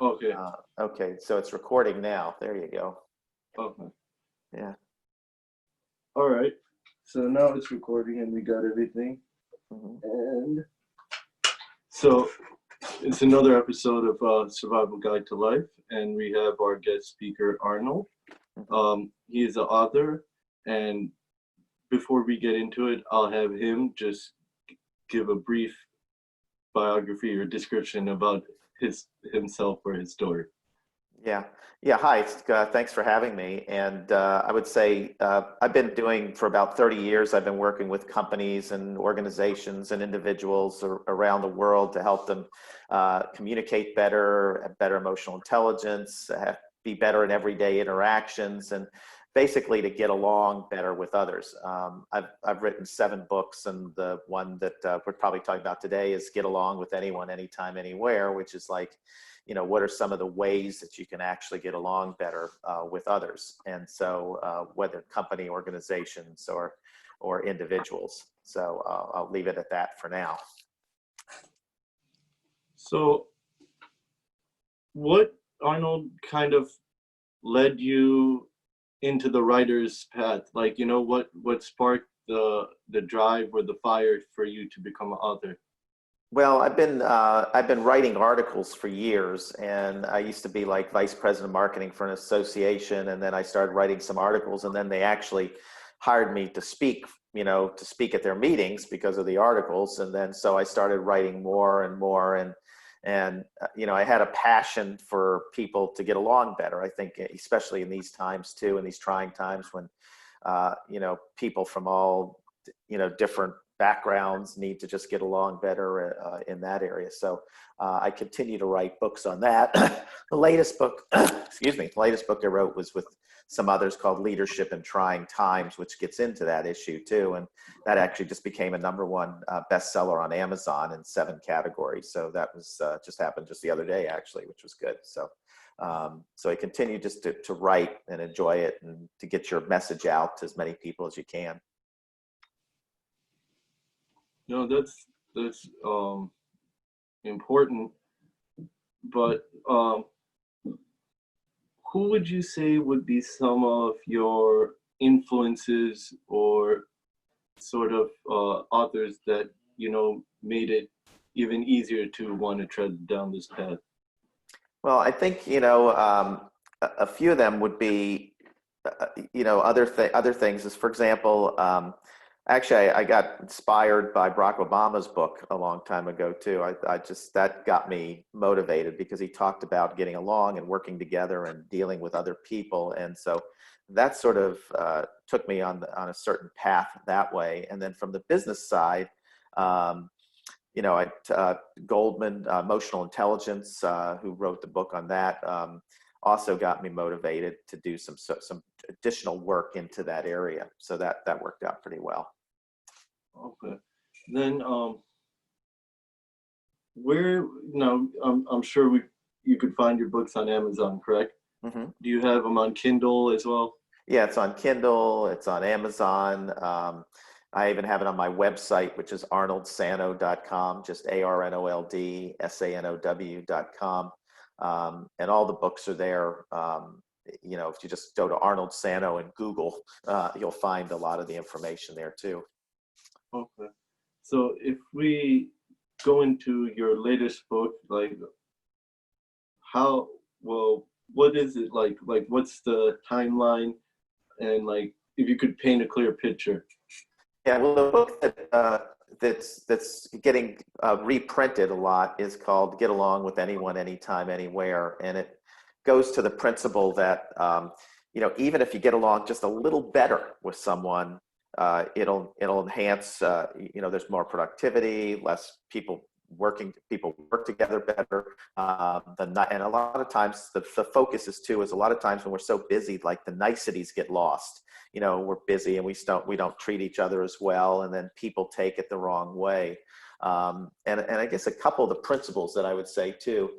Okay. Okay, so it's recording now. There you go. Okay. Yeah. All right. So now it's recording and we got everything. Mhm. And so it's another episode of Survival Guide to Life, and we have our guest speaker, Arnold. He is an author, and before we get into it, I'll have him just give a brief biography or description about himself or his story. Yeah. Yeah. Hi. Thanks for having me. And I would say I've been doing for about 30 years, I've been working with companies and organizations and individuals around the world to help them communicate better, have better emotional intelligence, be better in everyday interactions, and basically to get along better with others. I've written 7 books, and the one that we're probably talking about today is Get Along with Anyone, Anytime, Anywhere, which is like, what are some of the ways that you can actually get along better with others? And so whether company, organizations, or individuals. So I'll leave it at that for now. So what, Arnold, kind of led you into the writer's path? Like, what sparked the drive or the fire for you to become an author? Well, I've been writing articles for years, and I used to be like vice president of marketing for an association, and then I started writing some articles, and then they actually hired me to speak, to speak at their meetings because of the articles, and then so I started writing more and more, and I had a passion for people to get along better. I think, especially in these times too, in these trying times when people from all different backgrounds need to just get along better in that area. So I continue to write books on that. The latest book, the latest book I wrote was with some others called Leadership in Trying Times, which gets into that issue too. And that actually just became a #1 bestseller on Amazon in 7 categories. So that was just happened just the other day, actually, which was good. So I continue just to write and enjoy it, and to get your message out to as many people as you can. No, that's important. But who would you say would be some of your influences or sort of authors that made it even easier to want to tread down this path? Well, I think a few of them would be other things. Is, for example, actually I got inspired by Barack Obama's book a long time ago too. I just, that got me motivated because he talked about getting along and working together and dealing with other people, and so that sort of took me on a certain path that way. And then from the business side. Goldman, Emotional Intelligence, who wrote the book on that, also got me motivated to do some additional work into that area. So that worked out pretty well. Okay. Then where, I'm sure you could find your books on Amazon, correct? Mm-hmm. Do you have them on Kindle as well? Yeah, it's on Kindle, it's on Amazon. I even have it on my website, which is arnoldsanow.com, just ARNOLDSANOW.com. And all the books are there. If you just go to Arnold Sanow and Google, you'll find a lot of the information there too. Okay. So if we go into your latest book, like what is it like? Like, what's the timeline? And like, if you could paint a clear picture. Yeah, well, the book that's getting reprinted a lot is called Get Along with Anyone, Anytime, Anywhere, and it goes to the principle that even if you get along just a little better with someone, it'll enhance. There's more productivity, less people work together better. And a lot of times the focus is a lot of times when we're so busy, like the niceties get lost. We're busy and we don't treat each other as well, and then people take it the wrong way. And I guess a couple of the principles that I would say too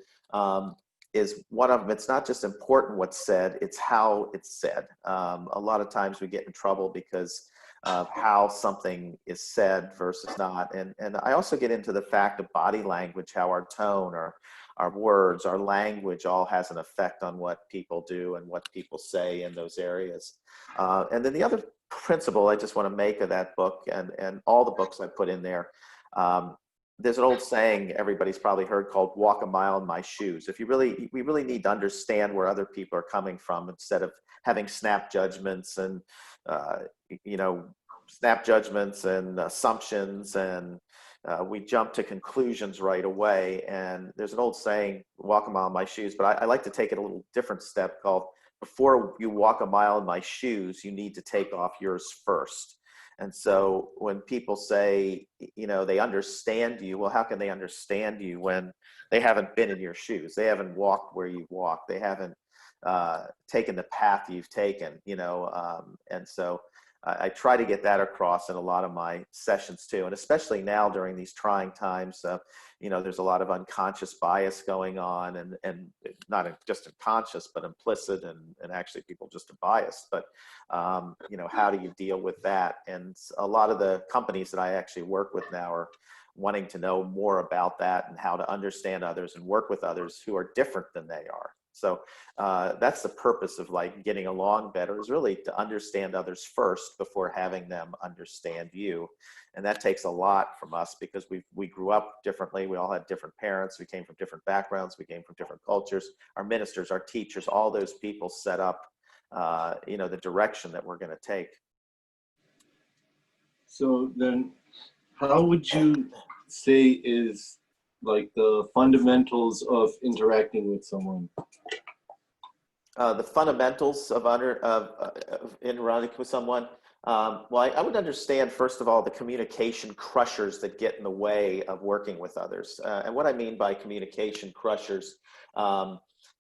is one of them. It's not just important what's said; it's how it's said. A lot of times we get in trouble because of how something is said versus not. And I also get into the fact of body language, how our tone or our words, our language all has an effect on what people do and what people say in those areas. And then the other principle I just want to make of that book and all the books I put in there, there's an old saying everybody's probably heard called walk a mile in my shoes. We really need to understand where other people are coming from instead of having snap judgments and, assumptions, and we jump to conclusions right away. And there's an old saying, walk a mile in my shoes, but I like to take it a little different step called, before you walk a mile in my shoes, you need to take off yours first. And so when people say, they understand you, well, how can they understand you when they haven't been in your shoes? They haven't walked where you've walked. They haven't taken the path you've taken, and so I try to get that across in a lot of my sessions too. And especially now during these trying times, there's a lot of unconscious bias going on, and not just unconscious, but implicit, and actually people just are biased. But, how do you deal with that? And a lot of the companies that I actually work with now are wanting to know more about that and how to understand others and work with others who are different than they are. So that's the purpose of like getting along better, is really to understand others first before having them understand you. And that takes a lot from us because we grew up differently. We all had different parents. We came from different backgrounds. We came from different cultures. Our ministers, our teachers, all those people set up, the direction that we're going to take. So then how would you say is like the fundamentals of interacting with someone? The fundamentals of interacting with someone. Well, I would understand, first of all, the communication crushers that get in the way of working with others. And what I mean by communication crushers,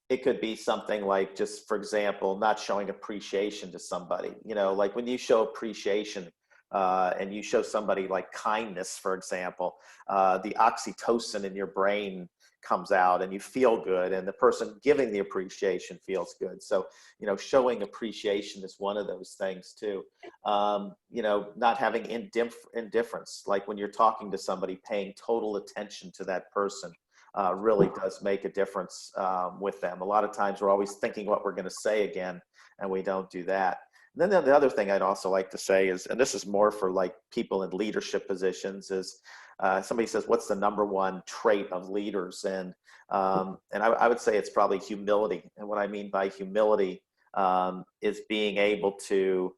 it could be something like, just for example, not showing appreciation to somebody. Like when you show appreciation, and you show somebody like kindness, for example, the oxytocin in your brain comes out and you feel good, and the person giving the appreciation feels good. So, showing appreciation is one of those things too. Not having indifference, like when you're talking to somebody, paying total attention to that person really does make a difference with them. A lot of times we're always thinking what we're going to say again, and we don't do that. And then the other thing I'd also like to say is, and this is more for like people in leadership positions, is somebody says, what's the number one trait of leaders? And I would say it's probably humility. And what I mean by humility is being able to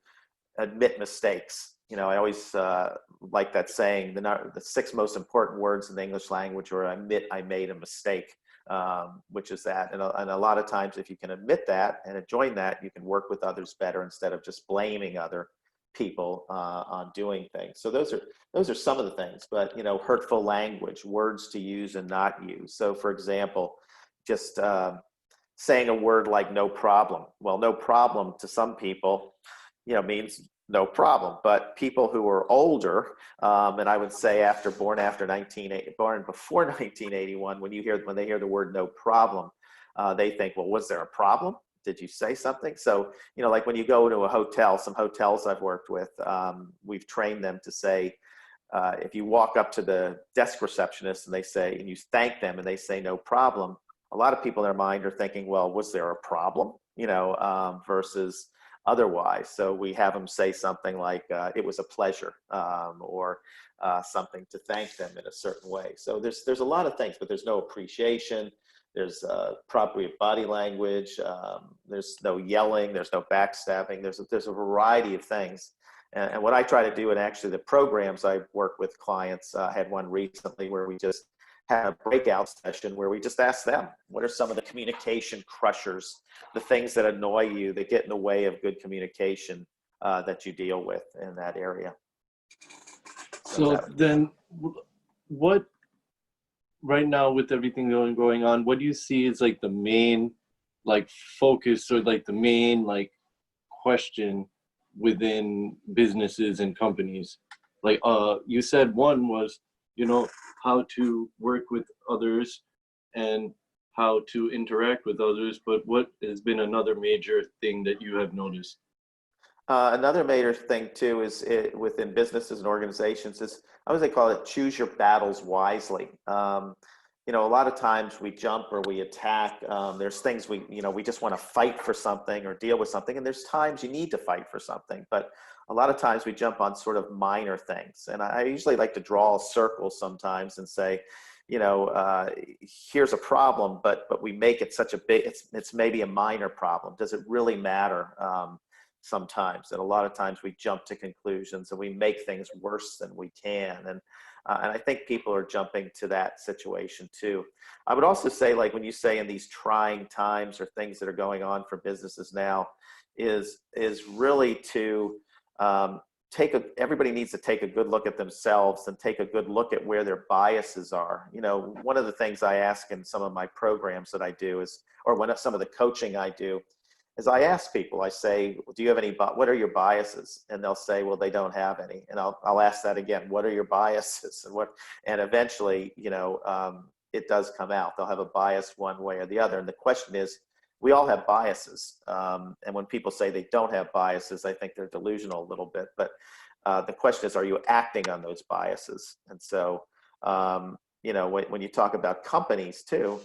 admit mistakes. I always like that saying, the 6 most important words in the English language are admit I made a mistake. Which is that. And a lot of times, if you can admit that and join that, you can work with others better instead of just blaming other people on doing things. So those are some of the things. But hurtful language, words to use and not use. So for example, just saying a word like no problem. Well, no problem to some people, means no problem. But people who are older, and I would say born before 1981, when they hear the word no problem, they think, well, was there a problem? Did you say something? So, like when you go to a hotel, some hotels I've worked with, we've trained them to say, if you walk up to the desk receptionist and you thank them and they say no problem, a lot of people in their mind are thinking, well, was there a problem? Versus otherwise. So we have them say something like, it was a pleasure, or something to thank them in a certain way. So there's a lot of things, but there's no appreciation. There's appropriate body language. There's no yelling. There's no backstabbing. There's a variety of things. And what I try to do, and actually the programs I work with clients, I had one recently where we just had a breakout session where we just asked them, what are some of the communication crushers, the things that annoy you, that get in the way of good communication that you deal with in that area. So then what, right now with everything going on, what do you see as like the main like focus, or like the main like question within businesses and companies? Like you said one was, how to work with others and how to interact with others, but what has been another major thing that you have noticed? Another major thing too is within businesses and organizations is, I would call it, choose your battles wisely. a lot of times we jump or we attack. There's things we just want to fight for something or deal with something. And there's times you need to fight for something. But a lot of times we jump on sort of minor things. And I usually like to draw a circle sometimes and say, here's a problem, but we make it such a big, it's maybe a minor problem. Does it really matter? Sometimes, and a lot of times we jump to conclusions and we make things worse than we can. And I think people are jumping to that situation too. I would also say, like when you say in these trying times or things that are going on for businesses now, is really to everybody needs to take a good look at themselves and take a good look at where their biases are. One of the things I ask in some of my programs that I do some of the coaching I do, is I ask people, I say, do you have any, what are your biases? And they'll say, well, they don't have any. And I'll ask that again, what are your biases? And eventually, it does come out. They'll have a bias one way or the other. And the question is, we all have biases. And when people say they don't have biases, I think they're delusional a little bit. But the question is, are you acting on those biases? And so, when you talk about companies too,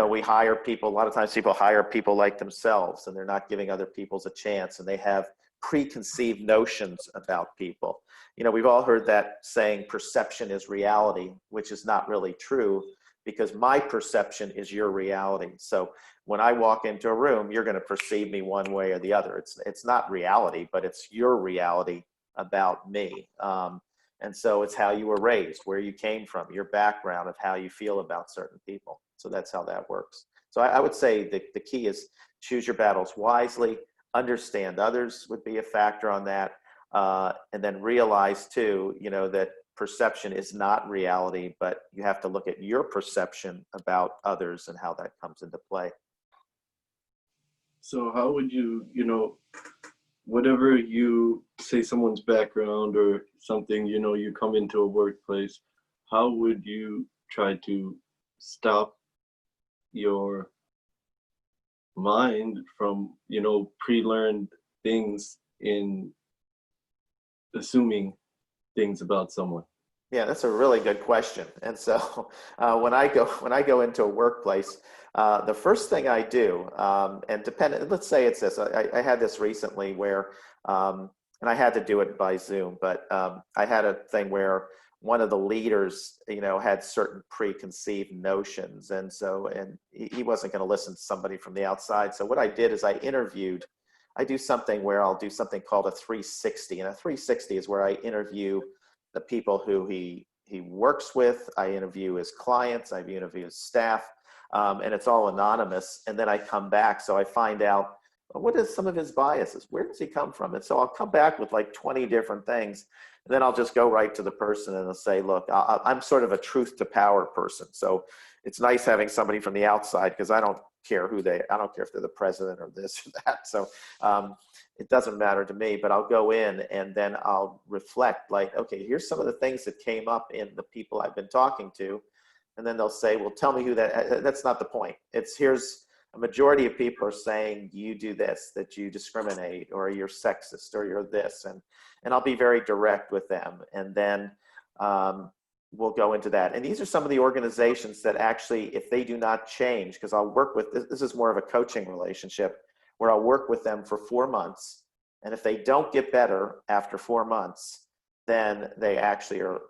we hire people, a lot of times people hire people like themselves, and they're not giving other people's a chance, and they have preconceived notions about people. We've all heard that saying, perception is reality, which is not really true, because my perception is your reality. So when I walk into a room, you're going to perceive me one way or the other. It's not reality, but it's your reality about me. And so it's how you were raised, where you came from, your background of how you feel about certain people. So that's how that works. So I would say the key is choose your battles wisely, understand others would be a factor on that. And then realize too, that perception is not reality, but you have to look at your perception about others and how that comes into play. So how would you, whatever you say someone's background or something, you come into a workplace, how would you try to stop your mind from, pre-learned things in assuming things about someone? Yeah, that's a really good question. And so when I go into a workplace, the first thing I do, let's say it's this, I had this recently where, and I had to do it by Zoom, but I had a thing where one of the leaders, had certain preconceived notions. And he wasn't going to listen to somebody from the outside. So what I did is I do something where I'll do something called a 360. And a 360 is where I interview the people who he works with. I interview his clients, I interview his staff, and it's all anonymous. And then I come back, so I find out, what is some of his biases? Where does he come from? And so I'll come back with like 20 different things. And then I'll just go right to the person and I'll say, look, I'm sort of a truth to power person. So it's nice having somebody from the outside, because I don't care if they're the president or this or that. So it doesn't matter to me, but I'll go in and then I'll reflect like, okay, here's some of the things that came up in the people I've been talking to. And then they'll say, well, tell me who that's not the point. Here's a majority of people are saying you do this, that you discriminate, or you're sexist, or you're this. And I'll be very direct with them. And then we'll go into that. And these are some of the organizations that actually, if they do not change, because I'll work with, this is more of a coaching relationship, where I'll work with them for 4 months. And if they don't get better after 4 months, then they actually are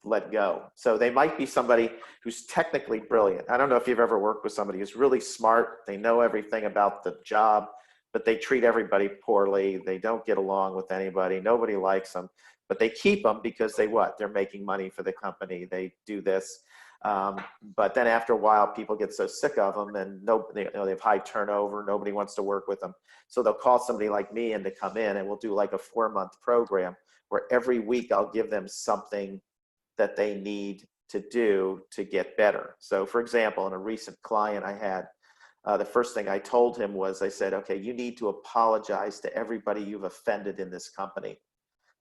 let go. So they might be somebody who's technically brilliant. I don't know if you've ever worked with somebody who's really smart. They know everything about the job, but they treat everybody poorly. They don't get along with anybody. Nobody likes them, but they keep them because they're making money for the company. They do this. But then after a while, people get so sick of them, and they have high turnover. Nobody wants to work with them. So they'll call somebody like me in to come in, and we'll do like a 4-month program where every week I'll give them something that they need to do to get better. So for example, in a recent client I had, the first thing I told him was, I said, okay, you need to apologize to everybody you've offended in this company.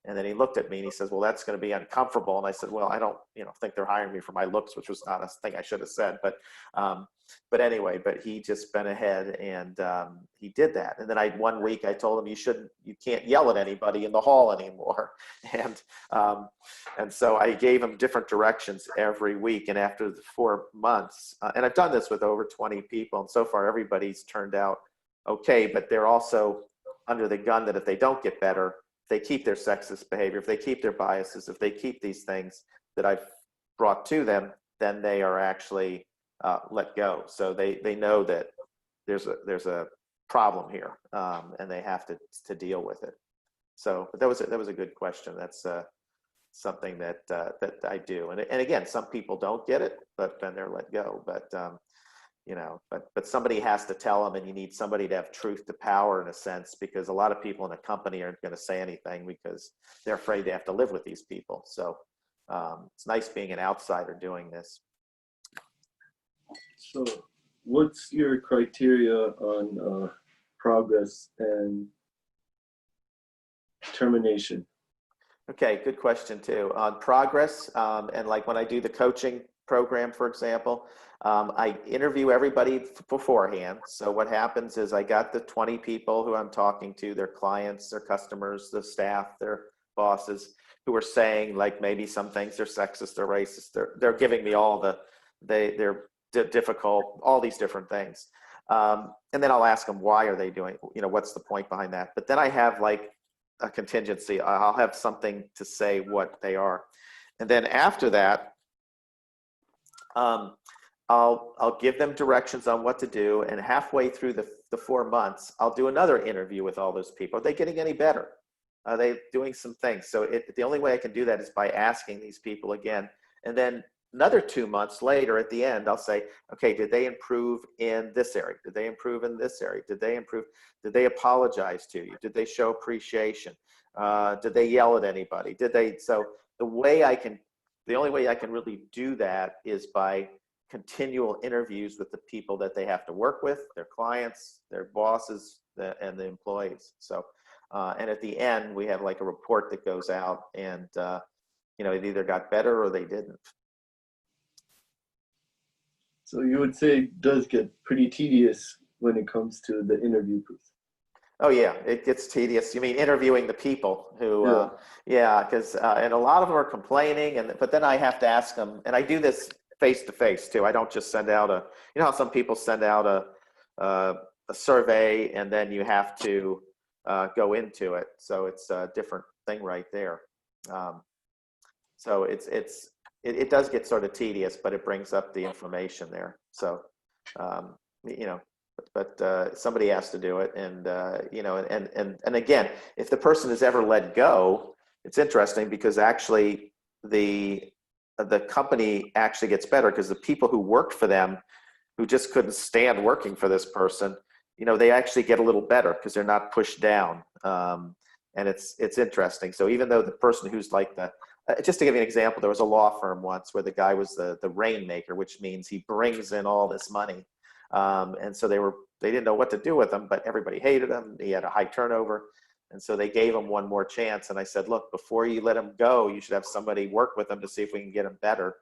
And then he looked at me and he says, well, that's going to be uncomfortable. And I said, well, I don't, think they're hiring me for my looks, which was not a thing I should have said. But anyway, but he just bent ahead and he did that. And then one week I told him, you can't yell at anybody in the hall anymore. And so I gave him different directions every week. And after the 4 months, and I've done this with over 20 people, and so far everybody's turned out okay, but they're also under the gun that if they don't get better, they keep their sexist behavior, if they keep their biases, if they keep these things that I've brought to them, then they are actually let go. So they know that there's a problem here, and they have to deal with it. So but that was a good question. That's something that I do. And again, some people don't get it, but then they're let go. But but somebody has to tell them, and you need somebody to have truth to power in a sense, because a lot of people in a company aren't going to say anything because they're afraid they have to live with these people. So it's nice being an outsider doing this. So what's your criteria on progress and termination? Okay, good question too. On progress, and like when I do the coaching program, for example, I interview everybody beforehand. So what happens is I got the 20 people who I'm talking to, their clients, their customers, the staff, their bosses, who are saying like maybe some things they're sexist, they're racist, they're giving me all they're difficult, all these different things. And then I'll ask them, why are they doing, what's the point behind that? But then I have like a contingency. I'll have something to say what they are. And then after that, I'll give them directions on what to do. And halfway through the 4 months, I'll do another interview with all those people. Are they getting any better? Are they doing some things? So the only way I can do that is by asking these people again. And then another 2 months later at the end, I'll say, okay, did they improve in this area? Did they improve in this area? Did they improve? Did they apologize to you? Did they show appreciation? Did they yell at anybody? So the only way I can really do that is by continual interviews with the people that they have to work with, their clients, their bosses, and the employees. So, and at the end, we have like a report that goes out, and it either got better or they didn't. So you would say it does get pretty tedious when it comes to the interview process. Oh yeah, it gets tedious. You mean interviewing the people who, because and a lot of them are complaining, but then I have to ask them, and I do this face to face too. I don't just send out how some people send out a survey and then you have to go into it. So it's a different thing right there. So it does get sort of tedious, but it brings up the information there. So but somebody has to do it, and and again, if the person is ever let go, it's interesting because actually the company actually gets better, because the people who worked for them who just couldn't stand working for this person, they actually get a little better because they're not pushed down. And it's interesting. So even though the person who's like just to give you an example, there was a law firm once where the guy was the rainmaker, which means he brings in all this money. And so they didn't know what to do with him, but everybody hated him. He had a high turnover. And so they gave him one more chance. And I said, look, before you let him go, you should have somebody work with him to see if we can get him better.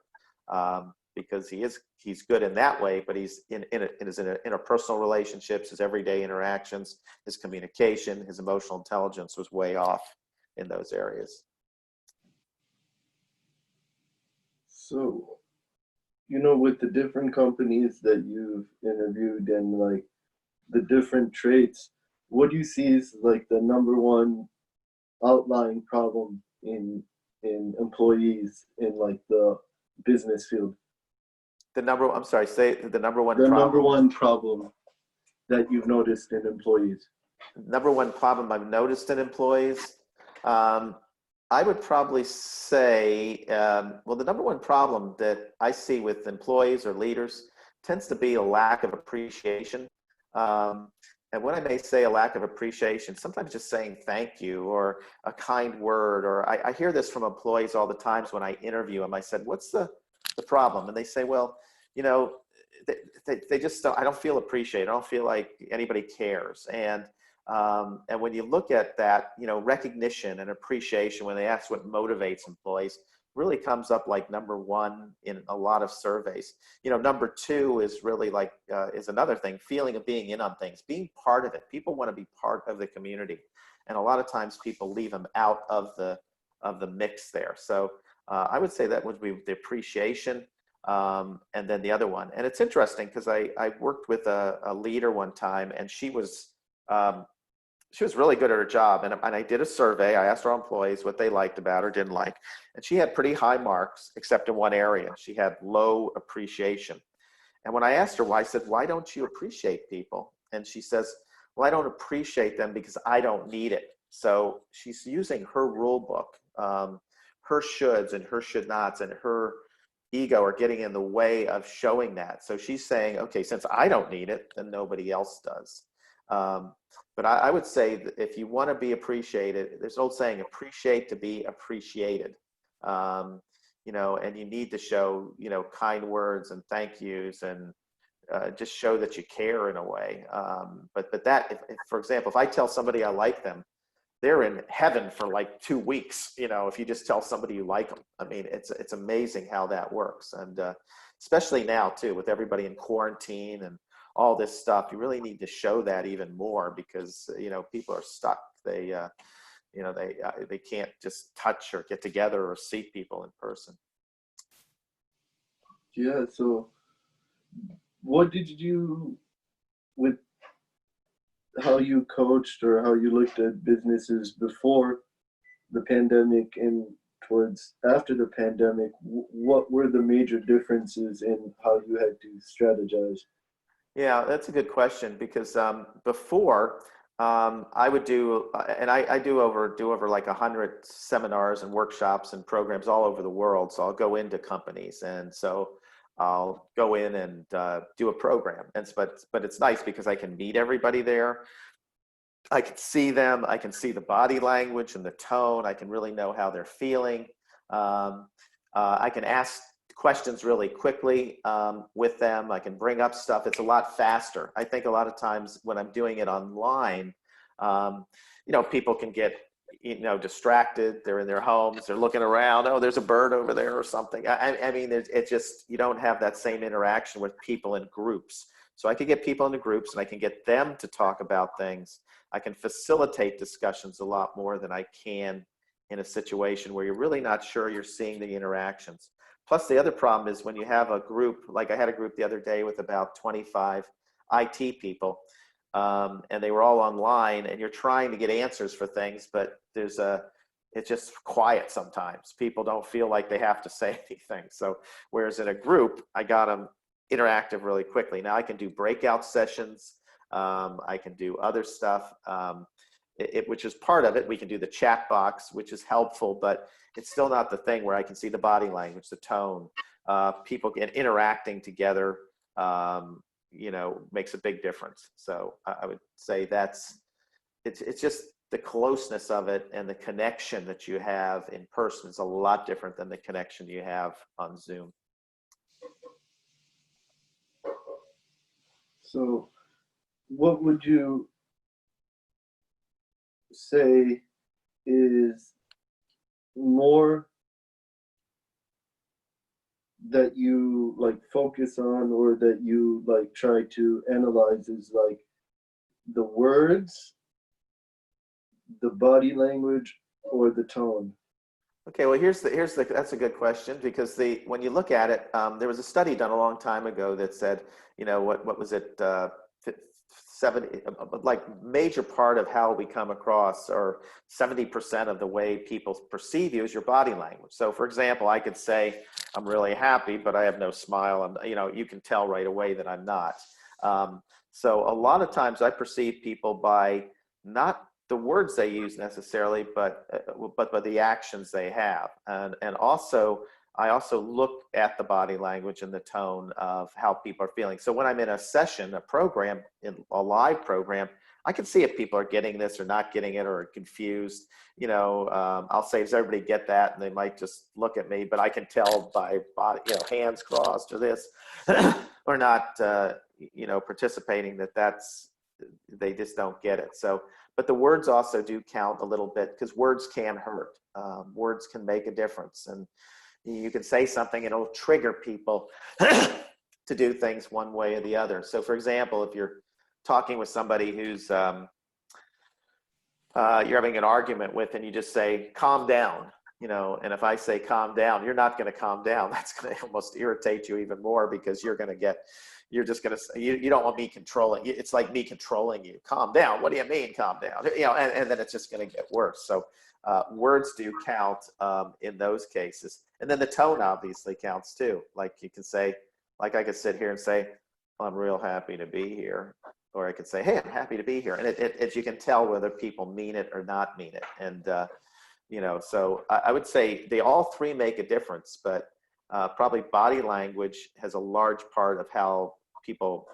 Because he's good in that way, but he's in his interpersonal relationships, his everyday interactions, his communication, his emotional intelligence was way off in those areas. So, with the different companies that you've interviewed and like the different traits, what do you see is like the number one outlying problem in employees in like the business field? The number one problem. Number one problem that you've noticed in employees. Number one problem I've noticed in employees. I would probably say, the number one problem that I see with employees or leaders tends to be a lack of appreciation. And when I may say a lack of appreciation, sometimes just saying thank you or a kind word, or I hear this from employees all the times when I interview them. I said, what's the problem? And they say, well, they just don't, I don't feel appreciated. I don't feel like anybody cares. And And when you look at that, you know, recognition and appreciation, when they ask what motivates employees, really comes up like number one in a lot of surveys. You know, number two is really like, is another thing, feeling of being in on things, being part of it. People want to be part of the community. And a lot of times people leave them out of the mix there. So I would say that would be the appreciation. And then the other one, and it's interesting because I worked with a leader one time, and she was really good at her job. And I did a survey. I asked our employees what they liked about her, didn't like. And she had pretty high marks, except in one area. She had low appreciation. And when I asked her why, I said, why don't you appreciate people? And she says, well, I don't appreciate them because I don't need it. So she's using her rule book, her shoulds and her should nots and her ego are getting in the way of showing that. So she's saying, okay, since I don't need it, then nobody else does. But I would say that if you want to be appreciated, there's an old saying, appreciate to be appreciated. You know, and you need to show, you know, kind words and thank yous and just show that you care in a way. But that, if, for example, if I tell somebody I like them, they're in heaven for like 2 weeks, you know, if you just tell somebody you like them. I mean, it's amazing how that works. And especially now too, with everybody in quarantine and all this stuff, you really need to show that even more because, you know, people are stuck. They, you know, they can't just touch or get together or see people in person. Yeah. So what did you, with how you coached or how you looked at businesses before the pandemic and towards after the pandemic, what were the major differences in how you had to strategize? Yeah, that's a good question because before I would do, and I do over like 100 seminars and workshops and programs all over the world. So I'll go into companies, and so I'll go in and do a program. But it's nice because I can meet everybody there. I can see them. I can see the body language and the tone. I can really know how they're feeling. I can ask questions really quickly with them. I can bring up stuff. It's a lot faster. I think a lot of times when I'm doing it online, you know, people can get, you know, distracted. They're in their homes. They're looking around. Oh, there's a bird over there or something. I mean, it just, you don't have that same interaction with people in groups. So I can get people into groups and I can get them to talk about things. I can facilitate discussions a lot more than I can in a situation where you're really not sure you're seeing the interactions. Plus, the other problem is when you have a group, like I had a group the other day with about 25 IT people, and they were all online, and you're trying to get answers for things, but it's just quiet sometimes. People don't feel like they have to say anything. So, whereas in a group, I got them interactive really quickly. Now I can do breakout sessions. I can do other stuff. Which is part of it. We can do the chat box, which is helpful, but it's still not the thing where I can see the body language, the tone, people interacting together, you know, makes a big difference. So I would say it's just the closeness of it and the connection that you have in person is a lot different than the connection you have on Zoom. So what would you say is more that you like focus on or that you like try to analyze is like the words, the body language, or the tone? Okay, well, that's a good question because when you look at it, there was a study done a long time ago that said, you know, what was it, 70, like major part of how we come across, or 70% of the way people perceive you is your body language. So for example, I could say, I'm really happy, but I have no smile. And, you know, you can tell right away that I'm not. So a lot of times I perceive people by not the words they use necessarily, but by the actions they have. And also, I also look at the body language and the tone of how people are feeling. So when I'm in a session, a program, in a live program, I can see if people are getting this or not getting it or confused. You know, I'll say, does everybody get that? And they might just look at me, but I can tell by body, you know, hands crossed or this, or not, you know, participating, that's they just don't get it. So, but the words also do count a little bit, because words can hurt. Words can make a difference, and you can say something and it'll trigger people to do things one way or the other. So for example, if you're talking with somebody who's you're having an argument with, and you just say, calm down, and if I say calm down, you're not going to calm down. That's going to almost irritate you even more, because you're just going to, you don't want me controlling. It's like me controlling you. Calm down. What do you mean, calm down? And then it's just going to get worse. So words do count in those cases. And then the tone obviously counts too. Like you can say, like I could sit here and say, I'm real happy to be here. Or I could say, hey, I'm happy to be here. And it you can tell whether people mean it or not mean it. And, so I would say they all three make a difference, but probably body language has a large part of how people,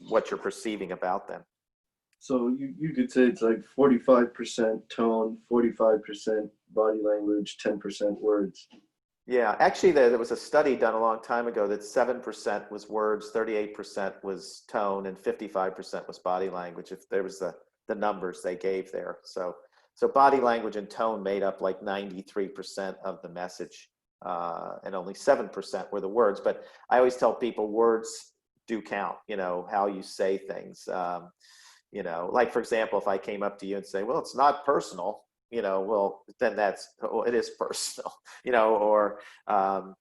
what you're perceiving about them. So you could say it's like 45% tone, 45% body language, 10% words. Yeah, actually there was a study done a long time ago that 7% was words, 38% was tone, and 55% was body language, if there was the numbers they gave there. So body language and tone made up like 93% of the message, and only 7% were the words. But I always tell people words do count, how you say things. Like for example, if I came up to you and say, well, it's not personal, well, then it is personal, or, I'm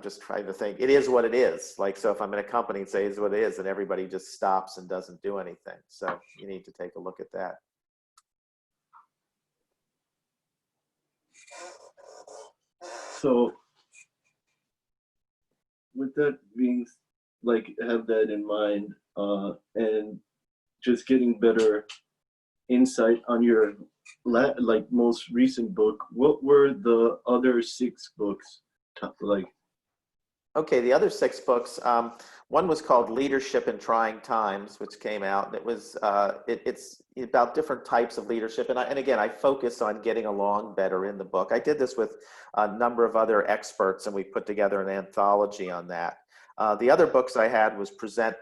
just trying to think, it is what it is. Like, so if I'm in a company and say it's what it is, and everybody just stops and doesn't do anything. So you need to take a look at that. So with that being, have that in mind, and just getting better insight on your most recent book, what were the other 6 books like? Okay, the other 6 books, one was called Leadership in Trying Times, which came out, and it was it's about different types of leadership, and again, I focus on getting along better in the book. I did this with a number of other experts, and we put together an anthology on that. The other books I had was Present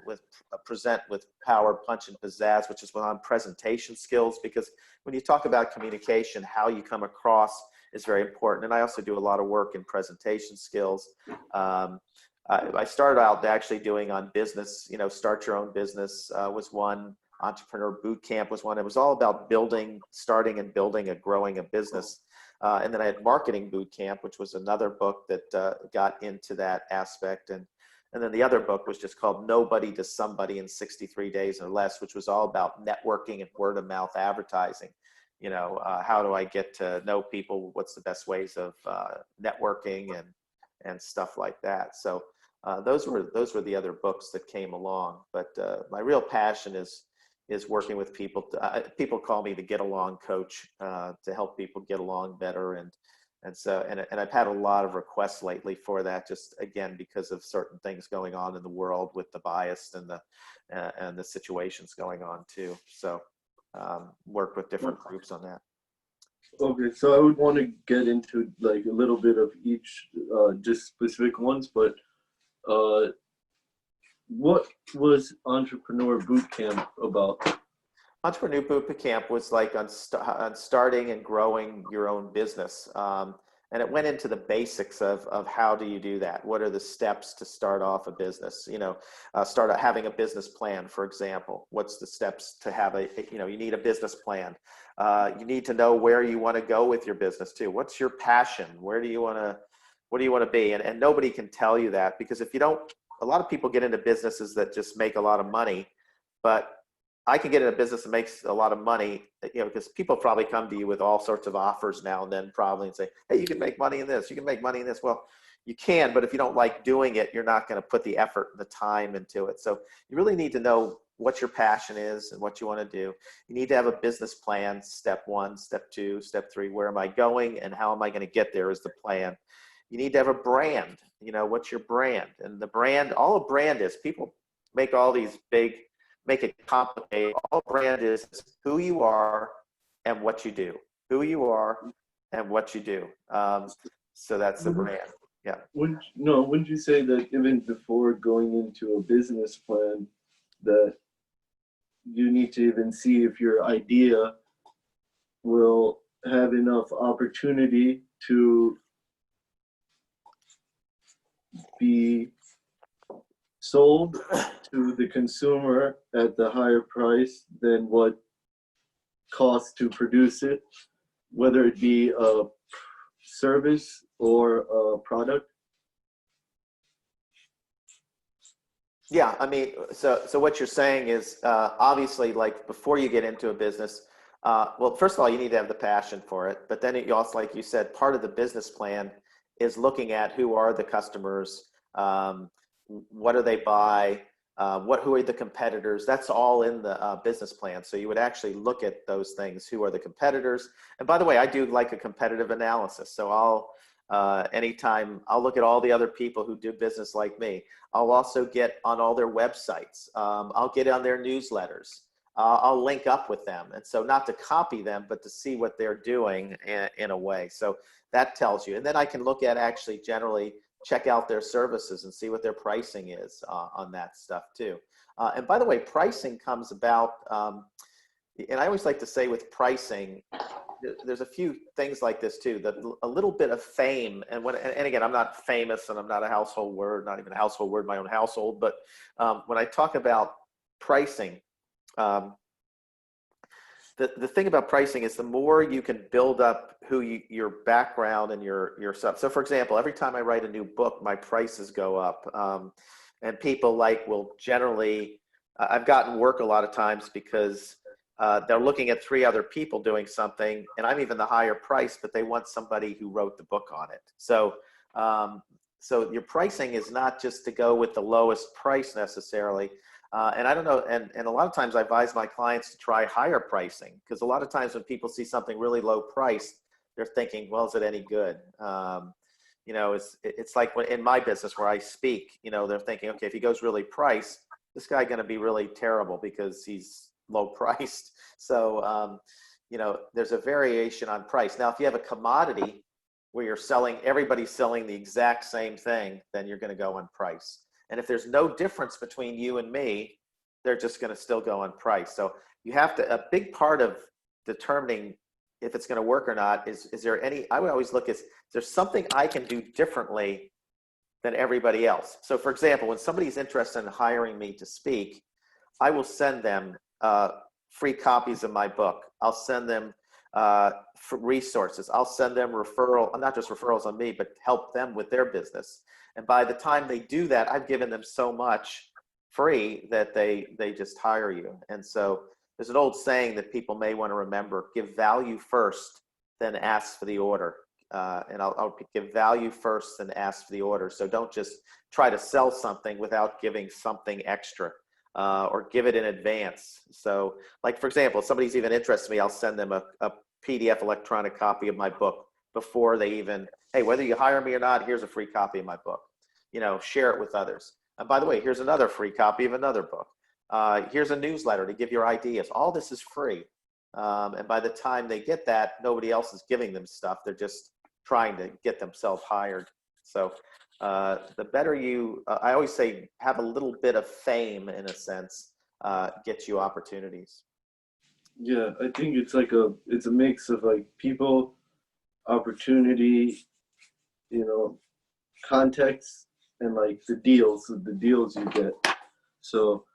with Power, Punch, and Pizzazz, which is on presentation skills, because when you talk about communication, how you come across is very important. And I also do a lot of work in presentation skills. I started out actually doing on business, start your own business was one. Entrepreneur Boot Camp was one. It was all about starting and building growing a business. And then I had Marketing Boot Camp, which was another book that got into that aspect. And then the other book was just called Nobody to Somebody in 63 Days or Less, which was all about networking and word of mouth advertising. How do I get to know people? What's the best ways of networking and stuff like that. So those were the other books that came along. But my real passion is working with people. People call me the get along coach, to help people get along better. And I've had a lot of requests lately for that, just again, because of certain things going on in the world with the bias and the situations going on too. So work with different groups on that. Okay, so I would want to get into a little bit of each, just specific ones, but what was Entrepreneur Boot Camp about? Entrepreneur Boot Camp was like on starting and growing your own business. And it went into the basics of how do you do that? What are the steps to start off a business? Start having a business plan, for example. What's the steps to have you need a business plan. You need to know where you want to go with your business too. What's your passion? What do you want to be? And nobody can tell you that, because if you don't, a lot of people get into businesses that just make a lot of money, but I can get in a business that makes a lot of money, because people probably come to you with all sorts of offers now and then probably and say, hey, you can make money in this, you can make money in this. Well, you can, but if you don't like doing it, you're not going to put the effort and the time into it. So you really need to know what your passion is and what you want to do. You need to have a business plan, step 1, step 2, step 3. Where am I going and how am I going to get there is the plan. You need to have a brand. What's your brand? And the brand, all a brand is, people make all these make it complicated. All brand is who you are and what you do. Who you are and what you do. So that's the brand. Yeah. Wouldn't you say that even before going into a business plan, that you need to even see if your idea will have enough opportunity to be sold to the consumer at the higher price than what costs to produce it, whether it be a service or a product? Yeah, I mean, so what you're saying is obviously, like before you get into a business, well, first of all, you need to have the passion for it. But then you also, like you said, part of the business plan is looking at who are the customers, what do they buy, who are the competitors. That's all in the business plan. So you would actually look at those things. Who are the competitors? And by the way, I do like a competitive analysis. So anytime I'll look at all the other people who do business like me. I'll also get on all their websites. I'll get on their newsletters. I'll link up with them. And so not to copy them, but to see what they're doing in a way. So that tells you. And then I can look at actually generally check out their services and see what their pricing is on that stuff too. And by the way, pricing comes about, and I always like to say with pricing, there's a few things like this too, that a little bit of fame, and again, I'm not famous and I'm not a household word, not even a household word in my own household, but when I talk about pricing, the thing about pricing is the more you can build up your background and your stuff. So for example, every time I write a new book, my prices go up. And people will generally, I've gotten work a lot of times because they're looking at 3 other people doing something, and I'm even the higher price, but they want somebody who wrote the book on it. So, so your pricing is not just to go with the lowest price necessarily. And I don't know, and a lot of times I advise my clients to try higher pricing, because a lot of times when people see something really low priced, they're thinking, well, is it any good? It's like in my business where I speak, they're thinking, okay, if he goes really priced, this guy going to be really terrible because he's low priced. So, there's a variation on price. Now, if you have a commodity where everybody's selling the exact same thing, then you're going to go on price. And if there's no difference between you and me, they're just going to still go on price. So you have to, a big part of determining if it's going to work or not is there I would always look is there something I can do differently than everybody else? So for example, when somebody's interested in hiring me to speak, I will send them free copies of my book. I'll send them resources. I'll send them not just referrals on me, but help them with their business. And by the time they do that, I've given them so much free that they just hire you. And so there's an old saying that people may want to remember: give value first, then ask for the order. And I'll give value first, then ask for the order. So don't just try to sell something without giving something extra. Or give it in advance. So like, for example, if somebody's even interested in me, I'll send them a PDF electronic copy of my book before they even, hey, whether you hire me or not, here's a free copy of my book. Share it with others. And by the way, here's another free copy of another book. Here's a newsletter to give your ideas. All this is free. And by the time they get that, nobody else is giving them stuff. They're just trying to get themselves hired. So the better I always say, have a little bit of fame in a sense, gets you opportunities. Yeah, I think it's it's a mix of people, opportunity, context, and the deals you get. So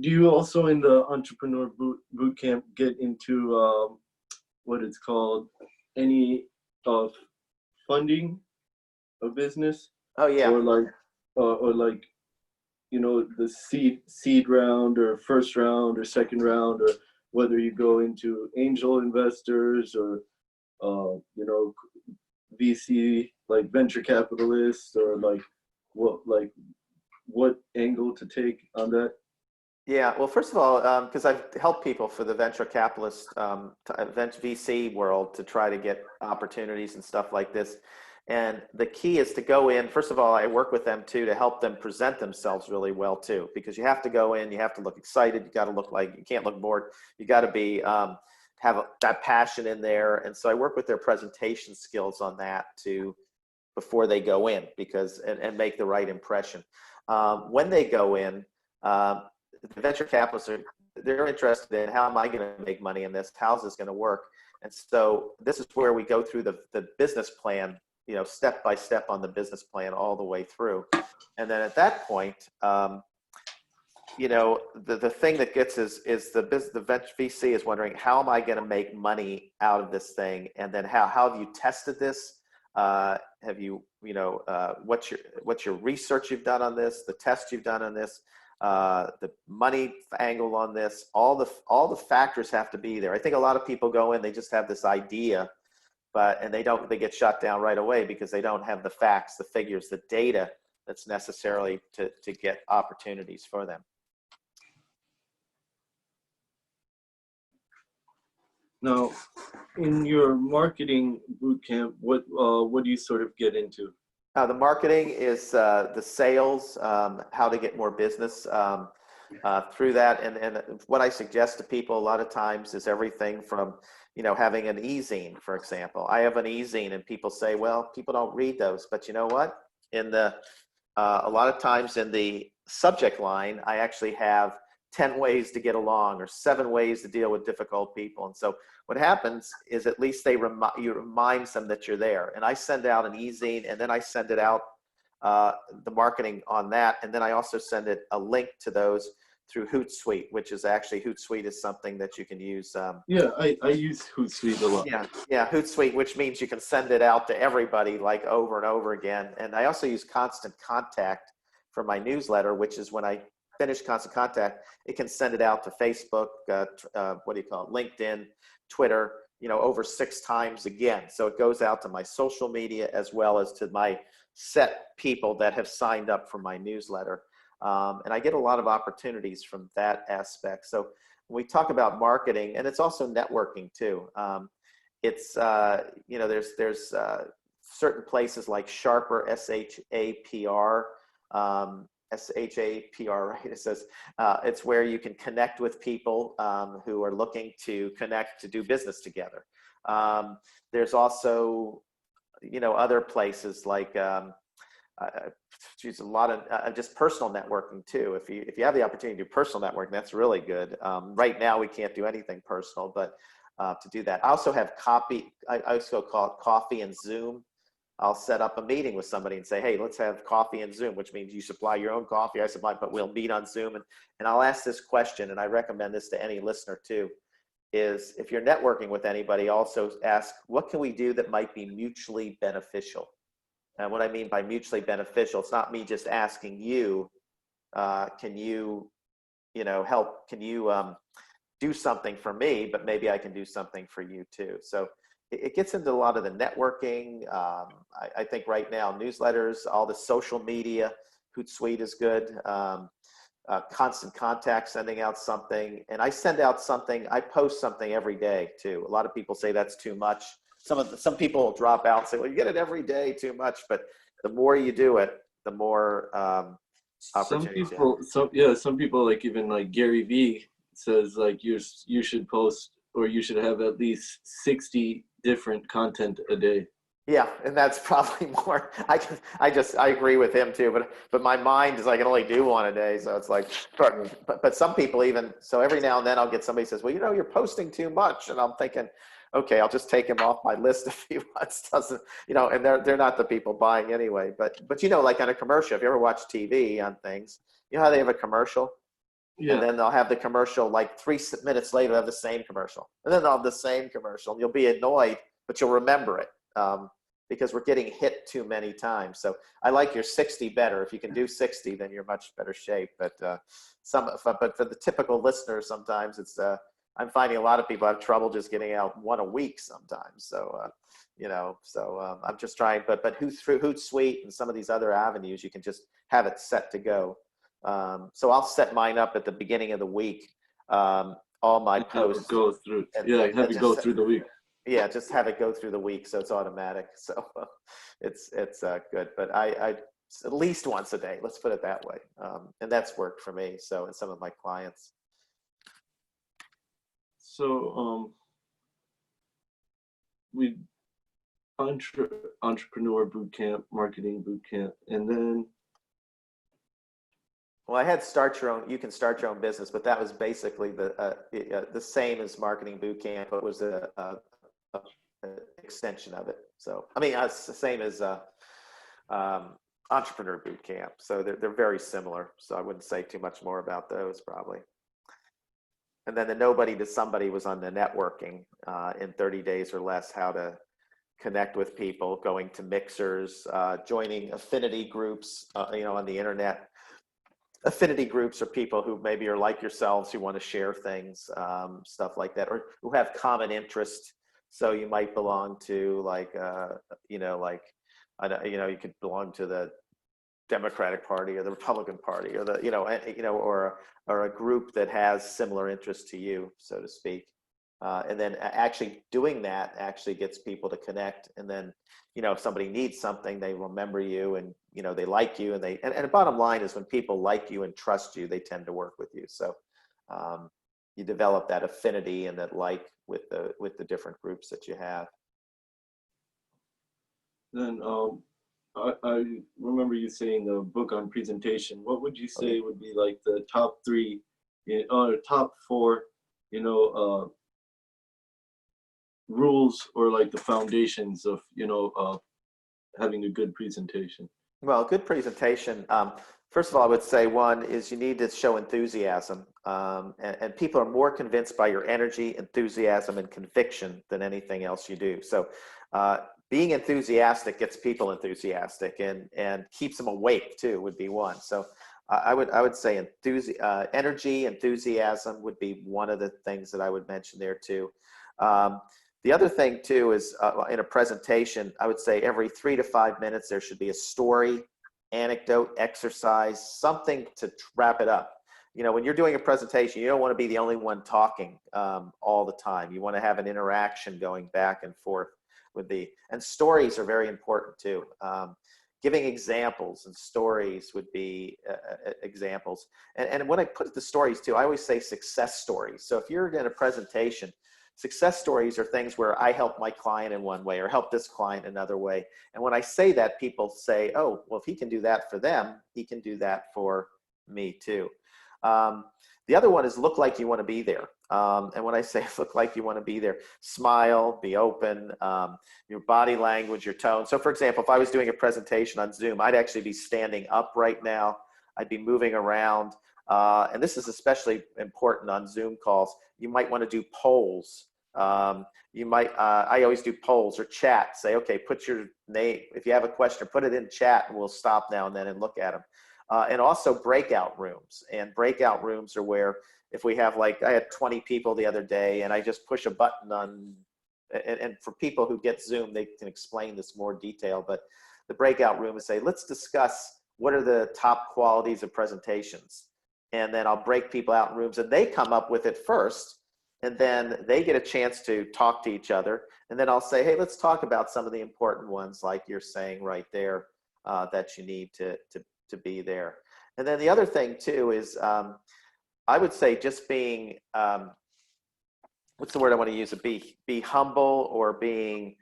do you also in the entrepreneur boot camp get into what it's called, any funding a business? Oh yeah. Or the seed round or first round or second round, or whether you go into angel investors or VC, like venture capitalists, or what angle to take on that? Yeah, well, first of all, because I've helped people for the venture capitalist, VC world to try to get opportunities and stuff like this. And the key is to go in. First of all, I work with them too to help them present themselves really well too, because you have to go in, you have to look excited, you got to look like, you can't look bored, you got to be have that passion in there. And so I work with their presentation skills on that to before they go in, because and make the right impression. When they go in, the venture capitalists they're interested in, how am I going to make money in this? How's this going to work? And so this is where we go through the business plan, you know, step by step on the business plan all the way through. And then at that point, you know, the thing that gets is the venture VC is wondering, how am I going to make money out of this thing? And then how have you tested this? Have you, you know, what's your research you've done on this, the test you've done on this, the money angle on this, all the factors have to be there. I think a lot of people go in, they just have this idea, and they get shut down right away because they don't have the facts, the figures, the data that's necessarily to get opportunities for them. Now, in your marketing bootcamp, what do you sort of get into? The marketing is the sales, how to get more business through that. And what I suggest to people a lot of times is everything from, you know, having an e-zine, for example. I have an e-zine and people say, well, people don't read those. But you know what? In the a lot of times in the subject line, I actually have 10 ways to get along or 7 ways to deal with difficult people. And so what happens is at least you remind them that you're there. And I send out an e-zine, and then I send it out, the marketing on that. And then I also send it a link to those through Hootsuite, which is actually, Hootsuite is something that you can use. Yeah, I use Hootsuite a lot. Yeah, Hootsuite, which means you can send it out to everybody like over and over again. And I also use Constant Contact for my newsletter, which is when I finish Constant Contact, it can send it out to Facebook, LinkedIn, Twitter, you know, over 6 times again. So it goes out to my social media as well as to my set people that have signed up for my newsletter. And I get a lot of opportunities from that aspect. So when we talk about marketing, and it's also networking too, it's, you know, there's certain places like Sharper, SHAPR, SHAPR, right? It says it's where you can connect with people who are looking to connect to do business together. There's also, you know, other places like a lot of just personal networking too. If you have the opportunity to do personal networking, that's really good. Right now we can't do anything personal, but to do that. I also have I also call it coffee and Zoom. I'll set up a meeting with somebody and say, hey, let's have coffee and Zoom, which means you supply your own coffee, I supply, but we'll meet on Zoom. And I'll ask this question, and I recommend this to any listener too, is if you're networking with anybody, also ask, what can we do that might be mutually beneficial? And what I mean by mutually beneficial, it's not me just asking you, can you, you know, help, can you do something for me, but maybe I can do something for you too. So it gets into a lot of the networking. I think right now, newsletters, all the social media, Hootsuite is good. Constant Contact, sending out something. And I send out something, I post something every day too. A lot of people say that's too much. Some people will drop out and say, well, you get it every day, too much. But the more you do it, the more opportunities some people like even like Gary Vee says like you should post, or you should have at least 60 different content a day. Yeah, and that's probably more. I agree with him too, but my mind is I can only do one a day, so it's like. But some people even so every now and then I'll get somebody says, well, you know, you're posting too much, and I'm thinking, okay, I'll just take him off my list if he wants. Doesn't, you know, and they're not the people buying anyway. But you know, like on a commercial, if you ever watch TV on things, you know how they have a commercial. Yeah. And then they'll have the commercial like 3 minutes later, they'll have the same commercial. And then they'll have the same commercial. And you'll be annoyed, but you'll remember it because we're getting hit too many times. So I like your 60 better. If you can do 60, then you're much better shape. But but for the typical listener, sometimes it's I'm finding a lot of people have trouble just getting out 1 a week sometimes. So you know, so I'm just trying. But through Hootsuite and some of these other avenues, you can just have it set to go. So I'll set mine up at the beginning of the week. All my posts go through. Have it go through the week. Yeah, just have it go through the week, so it's automatic. So it's good. But I at least once a day. Let's put it that way. And that's worked for me. So and some of my clients. So we entrepreneur boot camp, marketing boot camp, and then Well, I had start your own. You can start your own business, but that was basically the same as marketing boot camp. It was a extension of it. So I mean, it's the same as um, entrepreneur boot camp. So they're very similar. So I wouldn't say too much more about those probably. And then the nobody to somebody was on the networking in 30 days or less, how to connect with people, going to mixers, joining affinity groups, on the internet. Affinity groups are people who maybe are like yourselves, who want to share things, stuff like that, or who have common interest. So you might belong to you could belong to the Democratic Party or the Republican Party, or or a group that has similar interests to you, so to speak. And then actually doing that actually gets people to connect. And then, if somebody needs something, they remember you, and, they like you, and the bottom line is when people like you and trust you, they tend to work with you. So you develop that affinity and that like with the different groups that you have. then I remember you saying the book on presentation. What would you say would be like the top three, or top four, rules, or like the foundations of having a good presentation? Well, a good presentation. First of all, I would say one is you need to show enthusiasm, and people are more convinced by your energy, enthusiasm, and conviction than anything else you do. So being enthusiastic gets people enthusiastic, and keeps them awake too, would be one. So I would say energy, enthusiasm would be one of the things that I would mention there too. The other thing too is in a presentation, I would say every 3 to 5 minutes, there should be a story, anecdote, exercise, something to wrap it up. When you're doing a presentation, you don't want to be the only one talking all the time. You want to have an interaction going back and forth and stories are very important too. Giving examples and stories would be examples. And when I put the stories too, I always say success stories. So if you're in a presentation, success stories are things where I help my client in one way or help this client another way. And when I say that, people say, oh, well, if he can do that for them, he can do that for me too. The other one is look like you want to be there. And when I say look like you want to be there, smile, be open, your body language, your tone. So for example, if I was doing a presentation on Zoom, I'd actually be standing up right now. I'd be moving around. And this is especially important on Zoom calls. You might want to do polls. I always do polls or chat. Say, okay, put your name. If you have a question, put it in chat, and we'll stop now and then and look at them. And also breakout rooms. And breakout rooms are where if we have I had 20 people the other day, and I just push a button on, and for people who get Zoom, they can explain this more detail, but the breakout room is say, let's discuss what are the top qualities of presentations. And then I'll break people out in rooms, and they come up with it first, and then they get a chance to talk to each other. And then I'll say, hey, let's talk about some of the important ones, like you're saying right there, that you need to be there. And then the other thing too is I would say just being, what's the word I want to use? Be humble, or being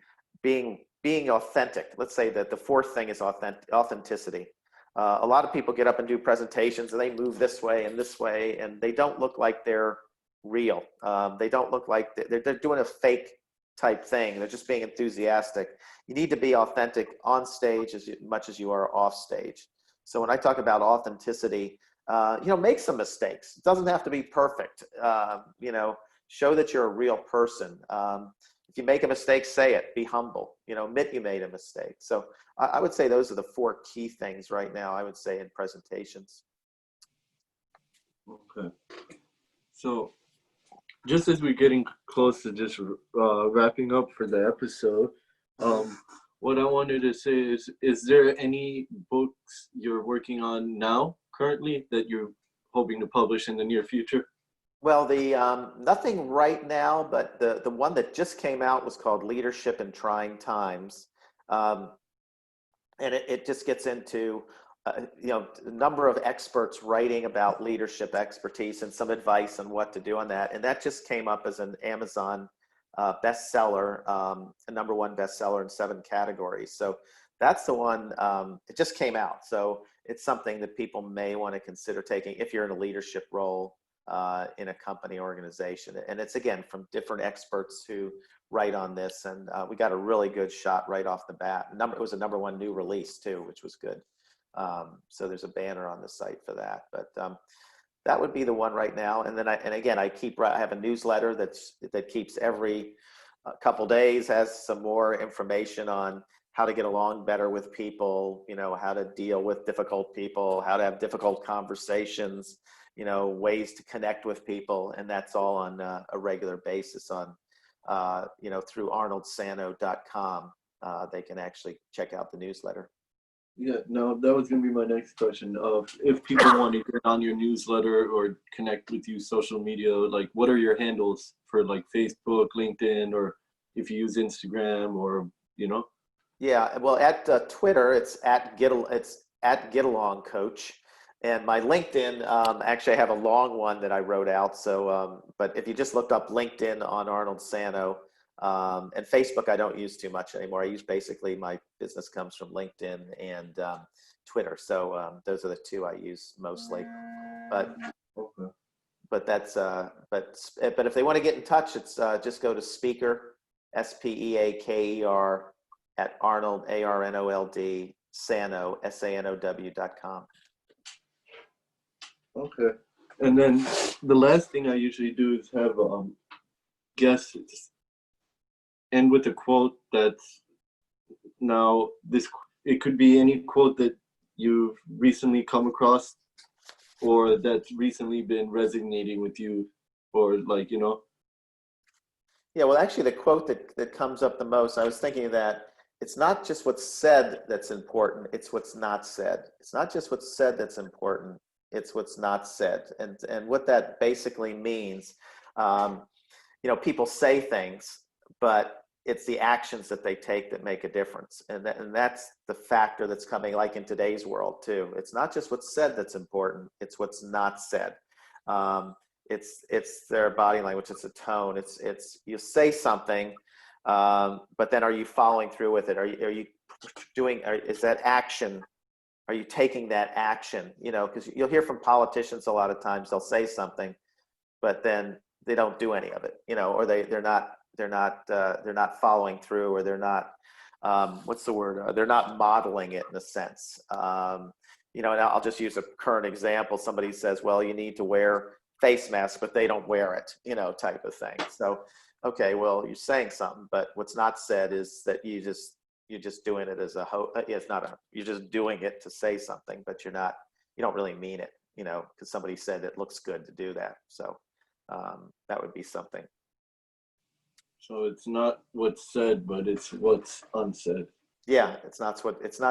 authentic. Let's say that the fourth thing is authenticity. A lot of people get up and do presentations, and they move this way, and they don't look like they're real. They don't look like they're doing a fake type thing. They're just being enthusiastic. You need to be authentic on stage as much as you are off stage. So when I talk about authenticity, make some mistakes. It doesn't have to be perfect. Show that you're a real person. If you make a mistake, say it. Be humble. Admit you made a mistake. So I would say those are the 4 key things right now, I would say, in presentations. Okay. So just as we're getting close to just wrapping up for the episode, what I wanted to say is there any books you're working on now currently that you're hoping to publish in the near future? Well, nothing right now, but the one that just came out was called Leadership in Trying Times. And it just gets into, a number of experts writing about leadership expertise and some advice on what to do on that. And that just came up as an Amazon bestseller, a #1 bestseller in 7 categories. So that's the one, it just came out. So it's something that people may want to consider taking if you're in a leadership role in a company organization. And it's, again, from different experts who write on this. And we got a really good shot right off the bat. It was a #1 new release too, which was good. So there's a banner on the site for that. But that would be the one right now. And then I have a newsletter that keeps every couple days, has some more information on how to get along better with people, how to deal with difficult people, how to have difficult conversations, ways to connect with people. And that's all on a regular basis on, through arnoldsanow.com. They can actually check out the newsletter. Yeah, no, that was going to be my next question. If people want to get on your newsletter or connect with you social media, like what are your handles for like Facebook, LinkedIn, or if you use Instagram or, Yeah, well, at Twitter, it's at Get Along Coach. And my LinkedIn, actually I have a long one that I wrote out. So, but if you just looked up LinkedIn on Arnold Sanow, and Facebook, I don't use too much anymore. I use basically my business comes from LinkedIn and Twitter. So those are the two I use mostly. But okay. but that's but if they want to get in touch, it's just go to Speaker, SPEAKER at Arnold ARNOLD Sanow SANOW.com. Okay. And then the last thing I usually do is have guests end with a quote that's now it could be any quote that you've recently come across or that's recently been resonating with you, or like, Yeah, well, actually the quote that comes up the most, I was thinking that it's not just what's said that's important, it's what's not said. It's not just what's said that's important, it's what's not said. And what that basically means, people say things, but it's the actions that they take that make a difference. And that's the factor that's coming, like in today's world too. It's not just what's said that's important, it's what's not said. It's their body language, it's a tone, it's you say something, but then are you following through with it? Are you doing, is that action, are you taking that action? Because you'll hear from politicians a lot of times, they'll say something, but then they don't do any of it, or they're not following through, or they're not, what's the word? They're not modeling it in a sense. And I'll just use a current example. Somebody says, well, you need to wear face masks, but they don't wear it, type of thing. So, okay, well, you're saying something, but what's not said is that you're just doing it as you're just doing it to say something, but you don't really mean it, because somebody said it looks good to do that. So that would be something. So it's not what's said, but it's what's unsaid. Yeah, it's not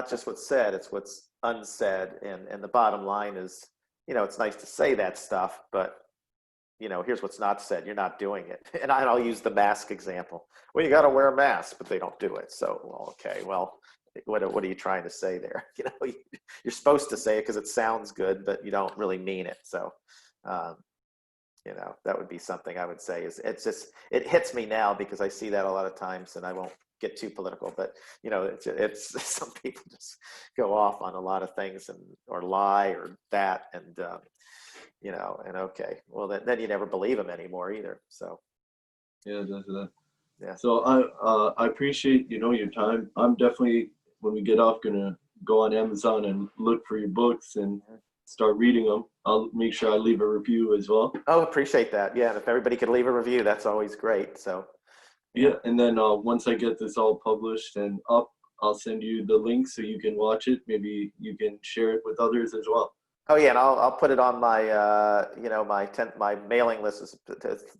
just what's said, it's what's unsaid. And the bottom line is, it's nice to say that stuff, but here's what's not said. You're not doing it. And I'll use the mask example. Well, you got to wear a mask, but they don't do it. So, okay, well, what are you trying to say there? You're supposed to say it because it sounds good, but you don't really mean it. So, that would be something I would say it hits me now because I see that a lot of times, and I won't get too political, but it's some people just go off on a lot of things or lie or that. And, and okay, well then you never believe them anymore either. So. Yeah, that's that. Yeah. So I appreciate, your time. I'm definitely, when we get off, gonna go on Amazon and look for your books and start reading them. I'll make sure I leave a review as well. Oh, appreciate that. Yeah, and if everybody could leave a review, that's always great. So. Yeah, and then once I get this all published and up, I'll send you the link so you can watch it. Maybe you can share it with others as well. Oh yeah, and I'll put it on my my mailing list is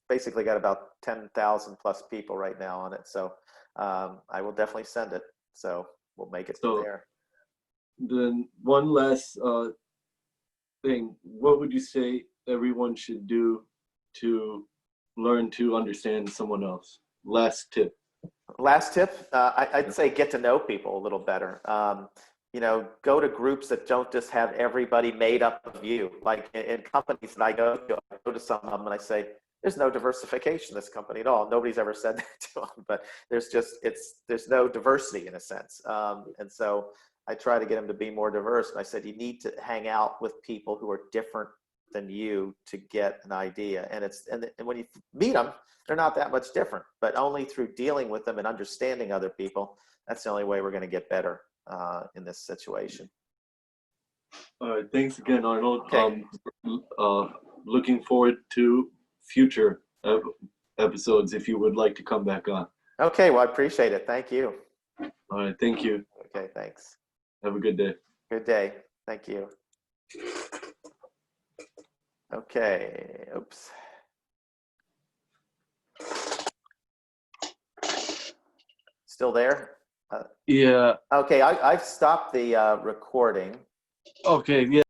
basically got about 10,000 plus people right now on it. So I will definitely send it. So we'll make it from there. Then one last thing, what would you say everyone should do to learn to understand someone else? Last tip. I'd say get to know people a little better. Go to groups that don't just have everybody made up of you. Like in companies that I go to some of them and I say, there's no diversification in this company at all. Nobody's ever said that to them, but there's no diversity in a sense. And so I try to get them to be more diverse. And I said, you need to hang out with people who are different than you to get an idea. And when you meet them, they're not that much different, but only through dealing with them and understanding other people. That's the only way we're going to get better in this situation. All right. Thanks again, Arnold. Okay. Looking forward to future episodes if you would like to come back on. Okay. Well, I appreciate it. Thank you. All right. Thank you. Okay. Thanks. Have a good day. Good day. Thank you. Okay. Oops. Still there? Yeah. Okay. I've stopped the recording. Okay. Yeah.